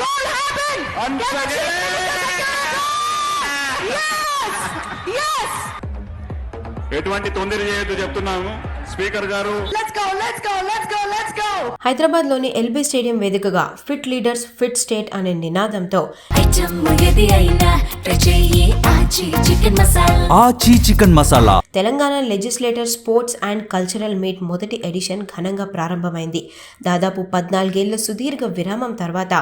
goal happen? Once again! Yes! Yes! ఎటువంటి తొందర చేయొద్దు చెప్తున్నాము స్పీకర్ గారు. Let's go, let's go, let's go, let's go! హైదరాబాద్లోని ఎల్బీ స్టేడియం వేదికగా ఫిట్ లీడర్స్ ఫిట్ స్టేట్ అనే నినాదంతో ఆచి chicken masala Telangana legislator sports and cultural meet మొదటి ఎడిషన్ ఘనంగా ప్రారంభమైంది. దాదాపు 14 ఏళ్ల సుదీర్ఘ విరామం తర్వాత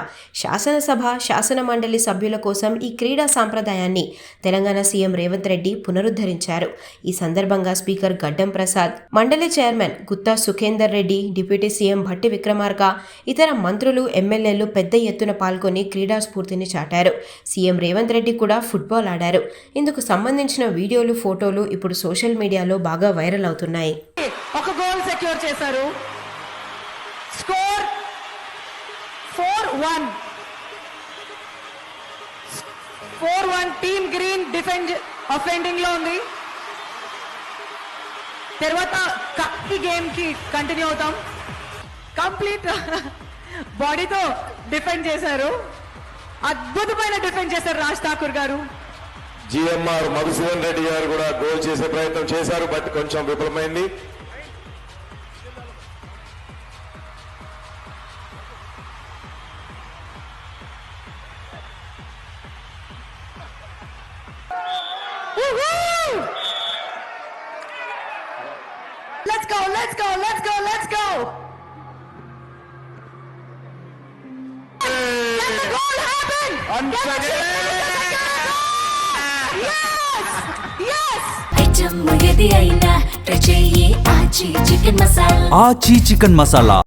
శాసనసభ శాసన మండలి సభ్యుల కోసం ఈ క్రీడా సాంప్రదాయాన్ని తెలంగాణ సీఎం రేవంత్ రెడ్డి పునరుద్ధరించారు. ఈ సందర్భంగా స్పీకర్ గడ్డం ప్రసాద్, మండలి chairman Gutha Sukender Reddy, deputy CM Bhatti Vikramarka, ఇతర మంత్రులు, ఎమ్మెల్యేలు పెద్ద ఎత్తున పాల్గొని క్రీడా స్ఫూర్తిని చాటారు. సీఎం రేవంత్ రెడ్డి కూడా ఫుట్బాల్ ఆడారు. ఇందుకు సంబంధించిన వీడియోలు, ఫోటోలు ఇప్పుడు సోషల్ మీడియాలో బాగా వైరల్ అవుతున్నాయి. ఒక గోల్ సెక్యూర్ చేశారు. స్కోర్ 4-1. 4-1 టీమ్ గ్రీన్ అఫెండింగ్ లో ఉంది. తర్వాత కప్కి గేమ్ కి కంటిన్యూ అవుతాం. కంప్లీట్ బాడీతో డిఫెండ్ చేశారు. అద్భుతమైన డిఫెండ్ చేశారు రాజ్ ఠాకూర్ గారు. జిఎంఆర్ మధుసూదన్ రెడ్డి గారు కూడా గోల్ చేసే ప్రయత్నం చేశారు, బట్ కొంచెం విఫలమైంది. Let's go, let's go, let's go, let's go. Can the goal happen? Once again! Yes! Yes! ఆచి చికెన్ మసాలా